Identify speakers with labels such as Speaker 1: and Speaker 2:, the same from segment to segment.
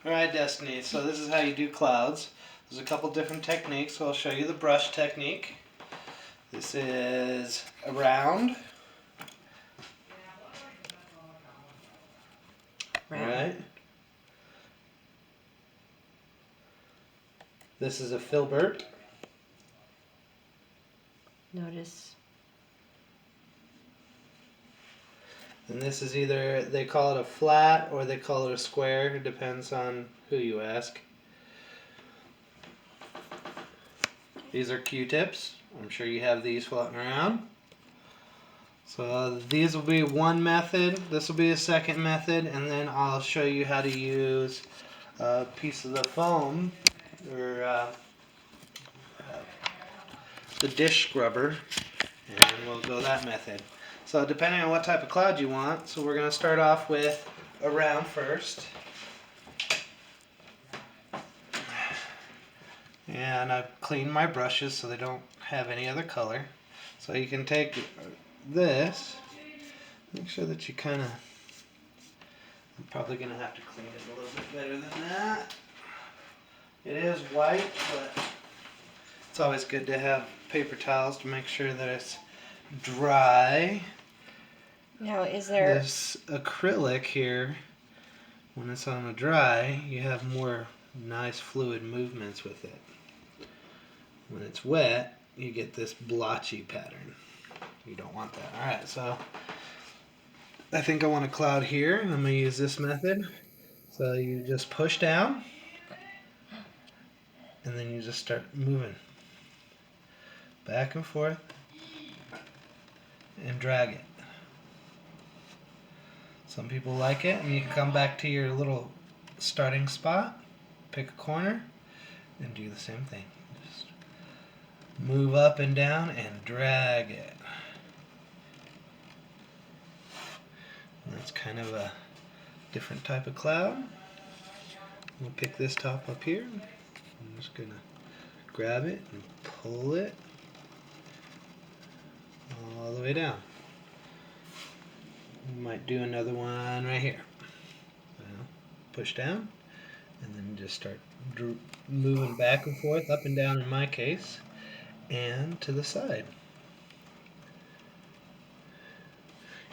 Speaker 1: Alright, Destiny, so this is how you do clouds. There's a couple different techniques, so I'll show you the brush technique. This is a round. Alright. This is a Filbert.
Speaker 2: Notice.
Speaker 1: And this is either, they call it a flat or they call it a square. It depends on who you ask. These are Q-tips. I'm sure you have these floating around. So these will be one method. This will be a second method. And then I'll show you how to use a piece of the foam or the dish scrubber. And we'll go that method. So depending on what type of cloud you want, so we're going to start off with a round first. And I've cleaned my brushes so they don't have any other color. So you can take this, make sure that you kind of, I'm probably going to have to clean it a little bit better than that. It is white, but it's always good to have paper towels to make sure that it's dry.
Speaker 2: Now, is there...
Speaker 1: This acrylic here, when it's on the dry, you have more nice fluid movements with it. When it's wet, you get this blotchy pattern. You don't want that. Alright, so I think I want a cloud here. I'm going to use this method. So you just push down, and then you just start moving back and forth and drag it. Some people like it, and you can come back to your little starting spot, pick a corner, and do the same thing. Just move up and down and drag it. And that's kind of a different type of cloud. We'll pick this top up here. I'm just going to grab it and pull it all the way down. We might do another one right here. Push down and then just start moving back and forth, up and down in my case, and to the side.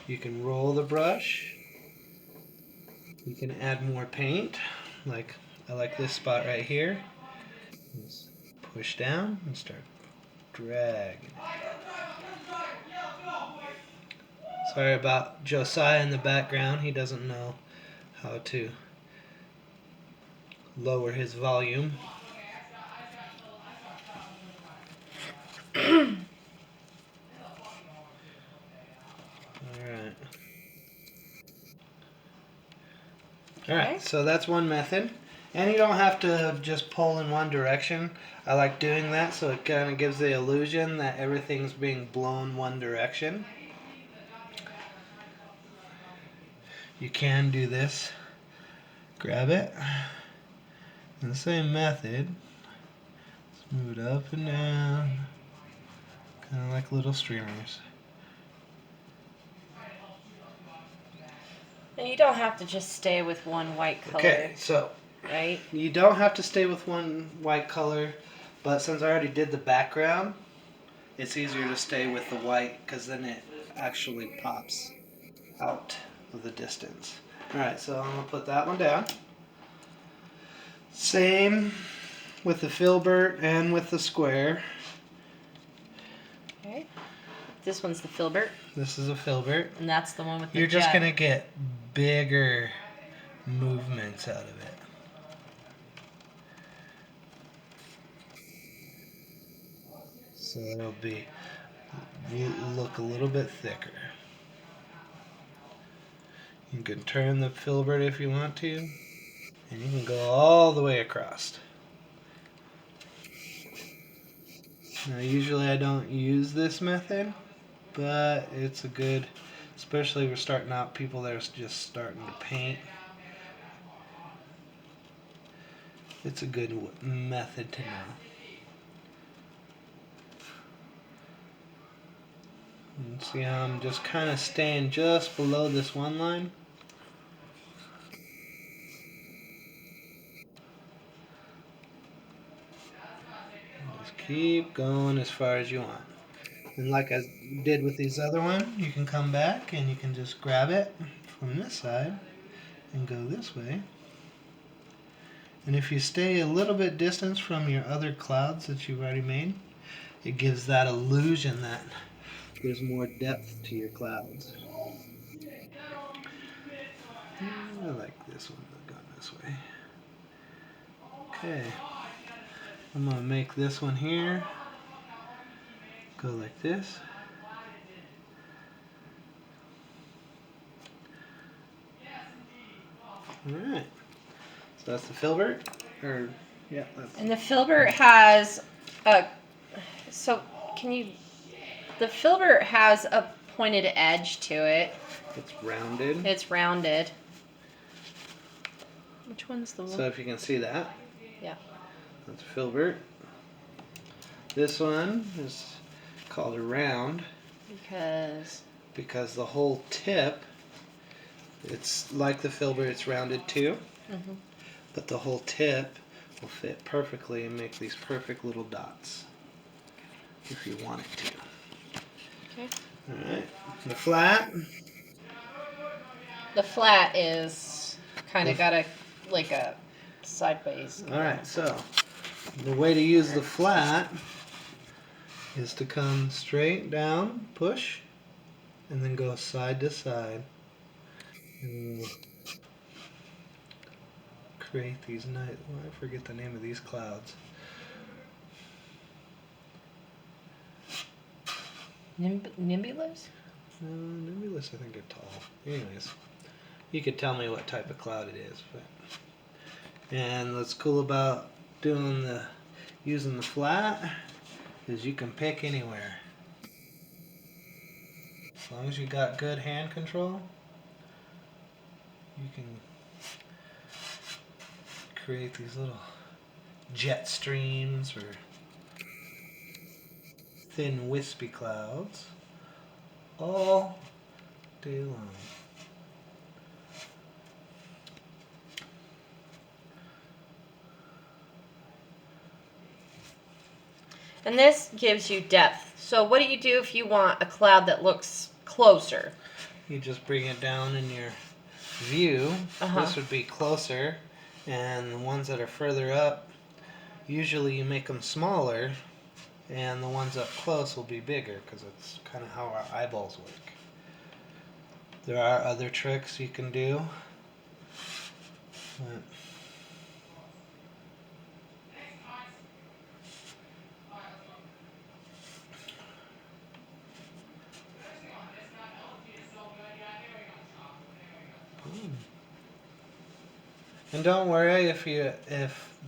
Speaker 1: You can roll the brush. You can add more paint, like I like this spot right here. Just push down and start dragging. Sorry about Josiah in the background. He doesn't know how to lower his volume. Alright, so that's one method. And you don't have to just pull in one direction. I like doing that so it kind of gives the illusion that everything's being blown one direction. You can do this. Grab it. In the same method. Just move it up and down. Kind of like little streamers.
Speaker 2: And you don't have to just stay with one white color.
Speaker 1: Okay, so
Speaker 2: right?
Speaker 1: You don't have to stay with one white color, but since I already did the background, it's easier to stay with the white because then it actually pops out of the distance. Alright, so I'm going to put that one down. Same with the Filbert and with the square.
Speaker 2: Okay. This one's the Filbert.
Speaker 1: This is a Filbert.
Speaker 2: And that's the one with the
Speaker 1: You're just
Speaker 2: jet.
Speaker 1: going to get bigger movements out of it. So it'll look a little bit thicker. You can turn the Filbert if you want to, and you can go all the way across. Now usually I don't use this method, but it's a good, especially we're starting out, people that are just starting to paint. It's a good method to know. And see how I'm just kind of staying just below this one line. keep going as far as you want. And like I did with these other one, you can come back and you can just grab it from this side and go this way. And if you stay a little bit distance from your other clouds that you've already made, it gives that illusion that there's more depth to your clouds. I like this one going this way. Okay, I'm going to make this one here go like this. Alright, so that's the filbert. Yeah, that's...
Speaker 2: And the filbert has a, so can you, the filbert has a pointed edge to it.
Speaker 1: It's rounded.
Speaker 2: It's rounded. Which one's the one?
Speaker 1: So if you can see that.
Speaker 2: Yeah.
Speaker 1: That's filbert. This one is called a round. Because the whole tip, it's like the filbert, it's rounded too. Mm-hmm. But the whole tip will fit perfectly and make these perfect little dots if you want it to.
Speaker 2: Okay.
Speaker 1: Alright. The flat.
Speaker 2: The flat is kind of got a sideways.
Speaker 1: Alright, so the way to use the flat is to come straight down, push, and then go side to side. And we'll create these nice, well, I forget the name of these clouds.
Speaker 2: Nimbulus?
Speaker 1: No, Nimbulus I think are tall. Anyways, you could tell me what type of cloud it is. But. And what's cool about using the flat is you can pick anywhere. As long as you got good hand control, you can create these little jet streams or thin wispy clouds all day long.
Speaker 2: And this gives you depth. So what do you do if you want a cloud that looks closer?
Speaker 1: You just bring it down in your view. This would be closer, and the ones that are further up, usually you make them smaller, and the ones up close will be bigger because it's kind of how our eyeballs work. There are other tricks you can do. But and don't worry if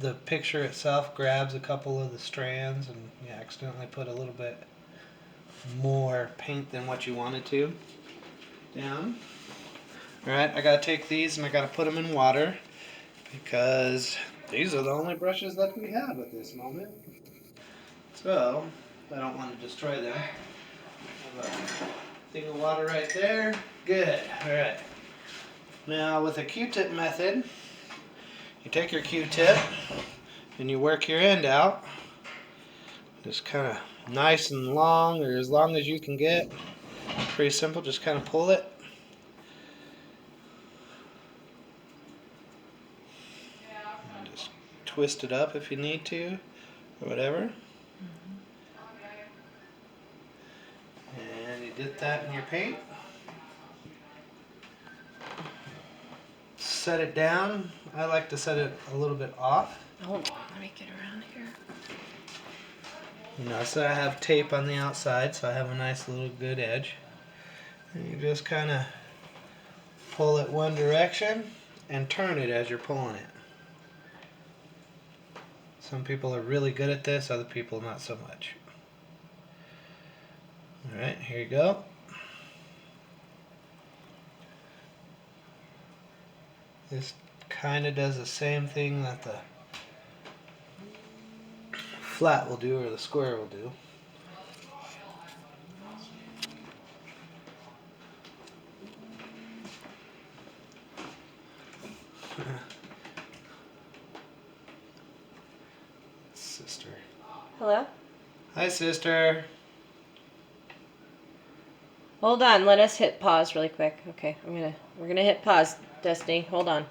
Speaker 1: the picture itself grabs a couple of the strands and you accidentally put a little bit more paint than what you wanted to down. Alright, I gotta take these and I gotta put them in water because these are the only brushes that we have at this moment. So, I don't want to destroy them. I have a thing of water right there. Good. Alright. Now with a Q-tip method, you take your Q-tip and you work your end out. Just kind of nice and long, or as long as you can get. Pretty simple, just kind of pull it. And just twist it up if you need to, or whatever. And you dip that in your paint. Set it down. I like to set it a little bit off.
Speaker 2: Hold on, let me get around here.
Speaker 1: You know, so I have tape on the outside, so I have a nice little good edge. And you just kind of pull it one direction and turn it as you're pulling it. Some people are really good at this, other people not so much. Alright, here you go. This kind of does the same thing that the flat will do, or the square will do. Sister.
Speaker 2: Hello?
Speaker 1: Hi, sister.
Speaker 2: Hold on, let us hit pause really quick. Okay, we're gonna hit pause, Destiny. Hold on.